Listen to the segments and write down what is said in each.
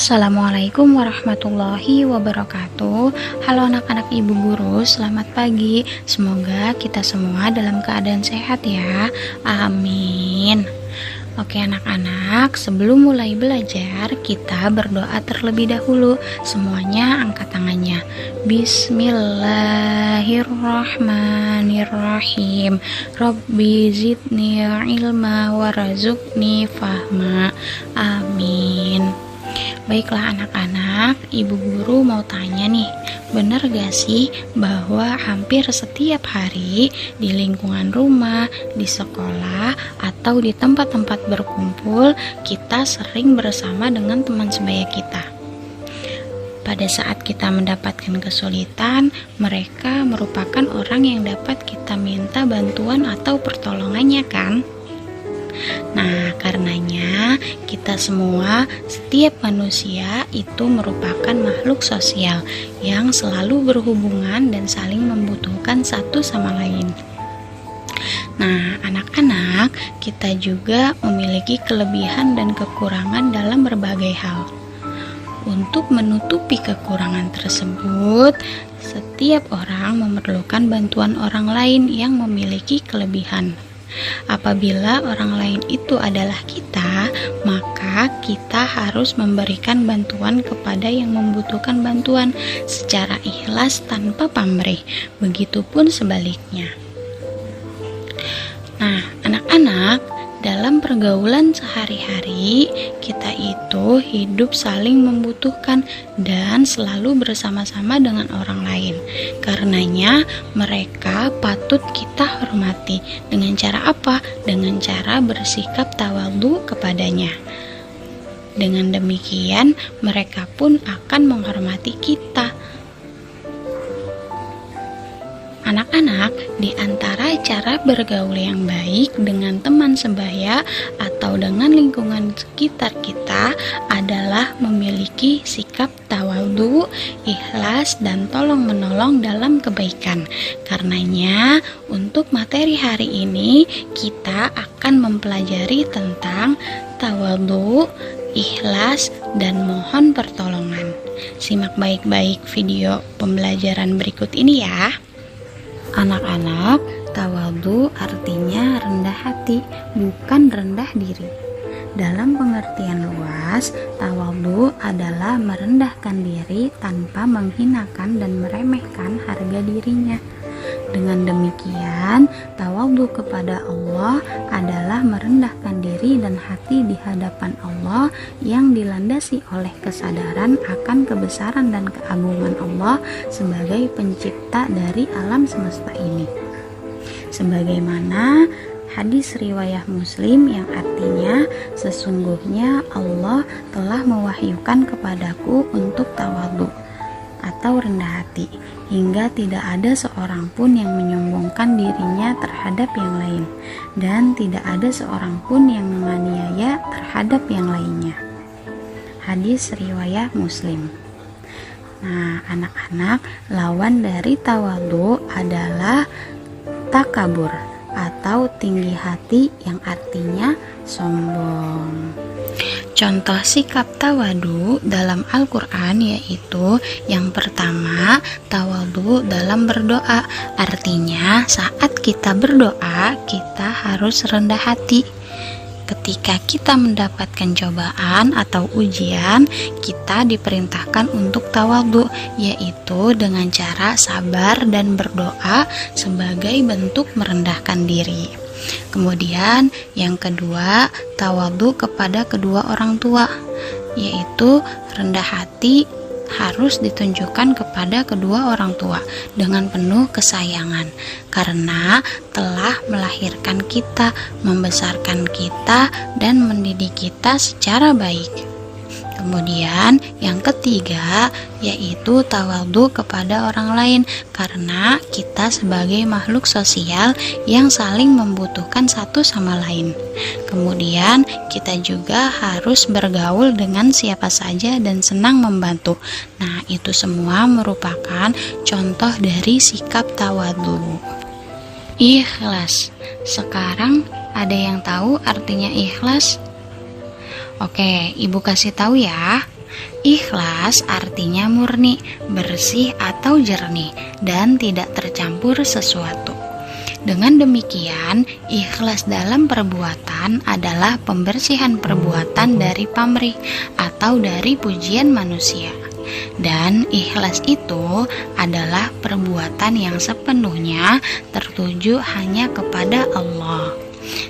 Assalamualaikum warahmatullahi wabarakatuh. Halo anak-anak ibu guru, selamat pagi. Semoga kita semua dalam keadaan sehat ya. Amin. Oke anak-anak, sebelum mulai belajar, kita berdoa terlebih dahulu. Semuanya angkat tangannya. Bismillahirrahmanirrahim. Rabbi zidni ilma warazukni fahma. Amin. Baiklah anak-anak, ibu guru mau tanya nih, benar gak sih bahwa hampir setiap hari di lingkungan rumah, di sekolah, atau di tempat-tempat berkumpul, kita sering bersama dengan teman sebaya kita? Pada saat kita mendapatkan kesulitan, mereka merupakan orang yang dapat kita minta bantuan atau pertolongannya kan? Nah, karenanya kita semua, setiap manusia itu merupakan makhluk sosial yang selalu berhubungan dan saling membutuhkan satu sama lain. Nah, anak-anak, kita juga memiliki kelebihan dan kekurangan dalam berbagai hal. Untuk menutupi kekurangan tersebut, setiap orang memerlukan bantuan orang lain yang memiliki kelebihan. Apabila orang lain itu adalah kita, maka kita harus memberikan bantuan kepada yang membutuhkan bantuan secara ikhlas tanpa pamrih. Begitupun sebaliknya. Nah, anak-anak, dalam pergaulan sehari-hari, kita itu hidup saling membutuhkan dan selalu bersama-sama dengan orang lain. Karenanya, mereka patut kita hormati. Dengan cara apa? Dengan cara bersikap tawadhu kepadanya. Dengan demikian, mereka pun akan menghormati kita. Anak-anak, di antara cara bergaul yang baik dengan teman sebaya atau dengan lingkungan sekitar kita adalah memiliki sikap tawadhu, ikhlas, dan tolong-menolong dalam kebaikan. Karenanya, untuk materi hari ini kita akan mempelajari tentang tawadhu, ikhlas, dan mohon pertolongan. Simak baik-baik video pembelajaran berikut ini ya. Anak-anak, tawadhu artinya rendah hati, bukan rendah diri. Dalam pengertian luas, tawadhu adalah merendahkan diri tanpa menghinakan dan meremehkan harga dirinya. Dengan demikian, tawadhu kepada Allah adalah merendahkan diri dan hati di hadapan Allah yang dilandasi oleh kesadaran akan kebesaran dan keagungan Allah sebagai pencipta dari alam semesta ini. Sebagaimana hadis riwayah Muslim yang artinya, sesungguhnya Allah telah mewahyukan kepadaku untuk tawadhu atau rendah hati, hingga tidak ada seorang pun yang menyombongkan dirinya terhadap yang lain, dan tidak ada seorang pun yang menganiaya terhadap yang lainnya. Hadis riwayah Muslim. Nah, anak-anak, lawan dari tawadhu adalah takabur atau tinggi hati yang artinya sombong. Contoh sikap tawadhu dalam Al-Quran yaitu yang pertama, tawadhu dalam berdoa. Artinya saat kita berdoa, kita harus rendah hati. Ketika kita mendapatkan cobaan atau ujian, kita diperintahkan untuk tawadhu, yaitu dengan cara sabar dan berdoa sebagai bentuk merendahkan diri. Kemudian yang kedua, tawadhu kepada kedua orang tua, yaitu rendah hati harus ditunjukkan kepada kedua orang tua dengan penuh kesayangan, karena telah melahirkan kita, membesarkan kita, dan mendidik kita secara baik. Kemudian yang ketiga yaitu tawadhu kepada orang lain, karena kita sebagai makhluk sosial yang saling membutuhkan satu sama lain. Kemudian kita juga harus bergaul dengan siapa saja dan senang membantu. Nah, itu semua merupakan contoh dari sikap tawadhu. Ikhlas. Sekarang ada yang tahu artinya ikhlas? Oke, ibu kasih tahu ya. Ikhlas artinya murni, bersih atau jernih, dan tidak tercampur sesuatu. Dengan demikian, ikhlas dalam perbuatan adalah pembersihan perbuatan dari pamrih atau dari pujian manusia. Dan ikhlas itu adalah perbuatan yang sepenuhnya tertuju hanya kepada Allah.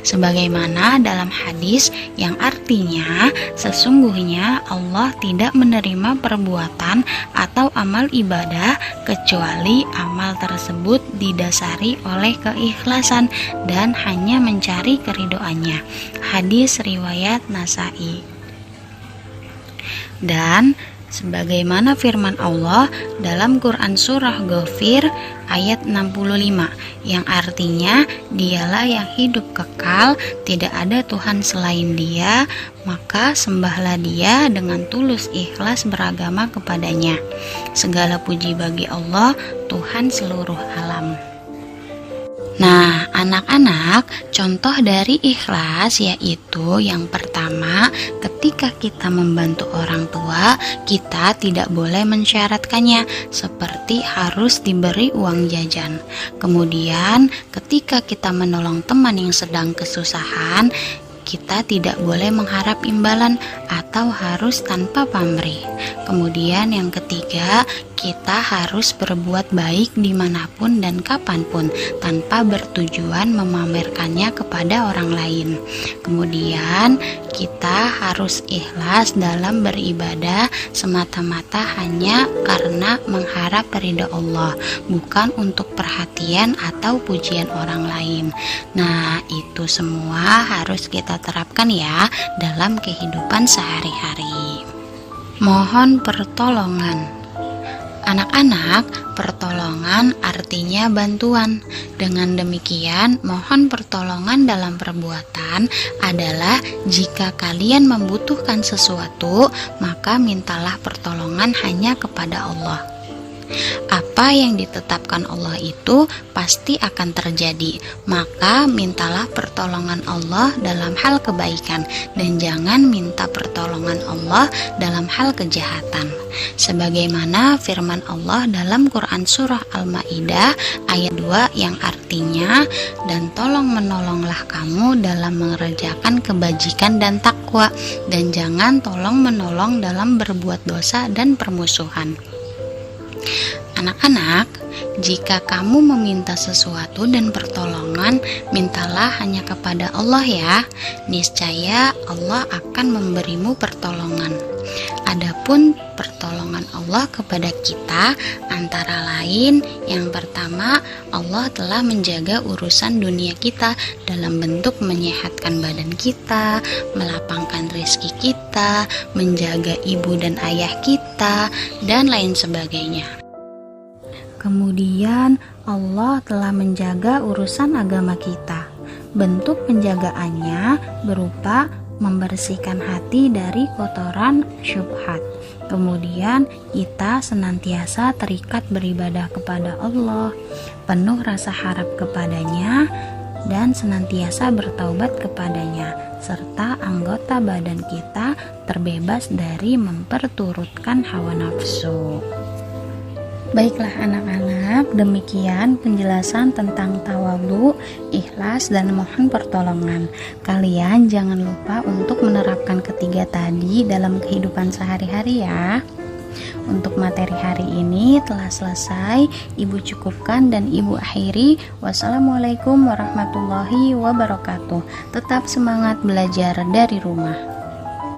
Sebagaimana dalam hadis yang artinya sesungguhnya Allah tidak menerima perbuatan atau amal ibadah kecuali amal tersebut didasari oleh keikhlasan dan hanya mencari keridhoannya. Hadis riwayat Nasa'i. Dan sebagaimana firman Allah dalam Quran Surah Ghafir ayat 65 yang artinya dialah yang hidup kekal, tidak ada Tuhan selain Dia, maka sembahlah Dia dengan tulus ikhlas beragama kepadanya. Segala puji bagi Allah, Tuhan seluruh alam. Nah, anak-anak, contoh dari ikhlas yaitu yang pertama, ketika kita membantu orang tua, kita tidak boleh mensyaratkannya seperti harus diberi uang jajan. Kemudian, ketika kita menolong teman yang sedang kesusahan, kita tidak boleh mengharap imbalan atau harus tanpa pamrih. Kemudian yang ketiga, kita harus berbuat baik dimanapun dan kapanpun tanpa bertujuan memamerkannya kepada orang lain. Kemudian kita harus ikhlas dalam beribadah semata-mata hanya karena mengharap ridha Allah, bukan untuk perhatian atau pujian orang lain. Nah, itu semua harus kita terapkan ya dalam kehidupan sehari-hari. Mohon pertolongan. Anak-anak, pertolongan artinya bantuan. Dengan demikian, mohon pertolongan dalam perbuatan adalah jika kalian membutuhkan sesuatu, maka mintalah pertolongan hanya kepada Allah. Apa yang ditetapkan Allah itu pasti akan terjadi, maka mintalah pertolongan Allah dalam hal kebaikan dan jangan minta pertolongan Allah dalam hal kejahatan. Sebagaimana firman Allah dalam Quran Surah Al-Ma'idah ayat 2 yang artinya, dan tolong menolonglah kamu dalam mengerjakan kebajikan dan takwa, dan jangan tolong menolong dalam berbuat dosa dan permusuhan. Anak-anak, jika kamu meminta sesuatu dan pertolongan, mintalah hanya kepada Allah ya. Niscaya Allah akan memberimu pertolongan. Adapun pertolongan Allah kepada kita antara lain, yang pertama, Allah telah menjaga urusan dunia kita dalam bentuk menyehatkan badan kita, melapangkan rezeki kita, menjaga ibu dan ayah kita, dan lain sebagainya. Kemudian Allah telah menjaga urusan agama kita. Bentuk penjagaannya berupa membersihkan hati dari kotoran syubhat. Kemudian kita senantiasa terikat beribadah kepada Allah, penuh rasa harap kepadanya, dan senantiasa bertaubat kepadanya, serta anggota badan kita terbebas dari memperturutkan hawa nafsu. Baiklah anak-anak, demikian penjelasan tentang tawadhu, ikhlas, dan mohon pertolongan. Kalian jangan lupa untuk menerapkan ketiga tadi dalam kehidupan sehari-hari ya. Untuk materi hari ini telah selesai, Ibu cukupkan dan Ibu akhiri. Wassalamualaikum warahmatullahi wabarakatuh. Tetap semangat belajar dari rumah.